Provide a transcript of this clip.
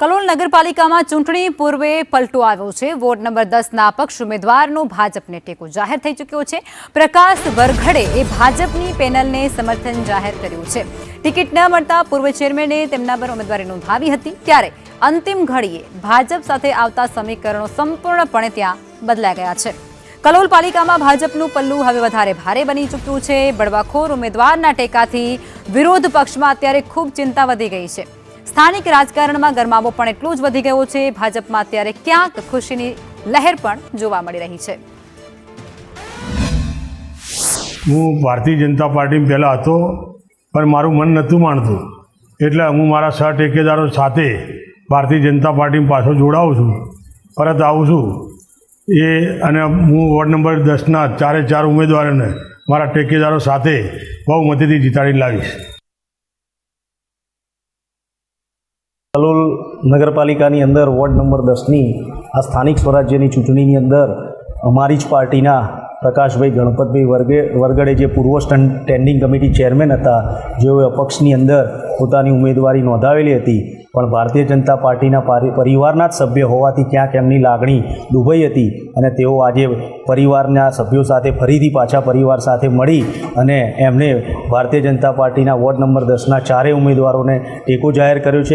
કલોલ નગરપાલિકામાં ચૂંટણી પૂર્વે પલટો આવ્યો છે। વોર્ડ નંબર 10ના અપક્ષ ઉમેદવારનો ભાજપને ટેકો જાહેર થઈ ચૂક્યો છે। પ્રકાશ વરઘડે એ ભાજપની પેનલને સમર્થન જાહેર કર્યું છે। ટિકિટ ન મળતા પૂર્વ ચેરમેને તેમના પર ઉમેદવારી નોંધાવી હતી, ત્યારે અંતિમ ઘડીએ ભાજપ સાથે આવતા સમીકરણો સંપૂર્ણપણે ત્યાં બદલાઈ ગયા છે। કલોલ પાલિકામાં ભાજપનું પલ્લું હવે વધારે ભારે બની ચૂક્યું છે। બળવાખોર ઉમેદવારના ટેકાથી વિરોધ પક્ષમાં અત્યારે ખૂબ ચિંતા વધી ગઈ છે। સ્થાનિક રાજકારણમાં ગરમાવો પણ એટલો જ વધી ગયો છે। ભાજપમાં અત્યારે ક્યાંક ખુશીની લહેર પણ જોવા મળી રહી છે। હું ભારતીય જનતા પાર્ટીમાં પહેલાં હતો, પણ મારું મન નહોતું માનતું, એટલે હું મારા સહ ટેકેદારો સાથે ભારતીય જનતા પાર્ટીમાં પાછો જોડાઉં છું, પરત આવું છું। અને હું વોર્ડ નંબર 10ના 4 ઉમેદવારોને મારા ટેકેદારો સાથે બહુમતીથી જીતાડી લાવીશ। કલોલ નગરપાલિકાની અંદર વોર્ડ નંબર 10ની આ સ્થાનિક સ્વરાજ્યની ચૂંટણીની અંદર અમારી જ પાર્ટીના પ્રકાશભાઈ ગણપતભાઈ વરઘડે જે પૂર્વ સ્ટેન્ડિંગ કમિટી ચેરમેન હતા, જેઓએ અપક્ષની અંદર પોતાની ઉમેદવારી નોંધાવેલી હતી, પણ ભારતીય જનતા પાર્ટીના પરિવારના જ સભ્ય હોવાથી ક્યાંક એમની લાગણી દુભાઈ હતી અને તેઓ આજે પરિવારના સભ્યો સાથે ફરીથી પાછા પરિવાર સાથે મળી અને એમને ભારતીય જનતા પાર્ટીના વોર્ડ નંબર 10ના 4 ઉમેદવારોને ટેકો જાહેર કર્યો છે।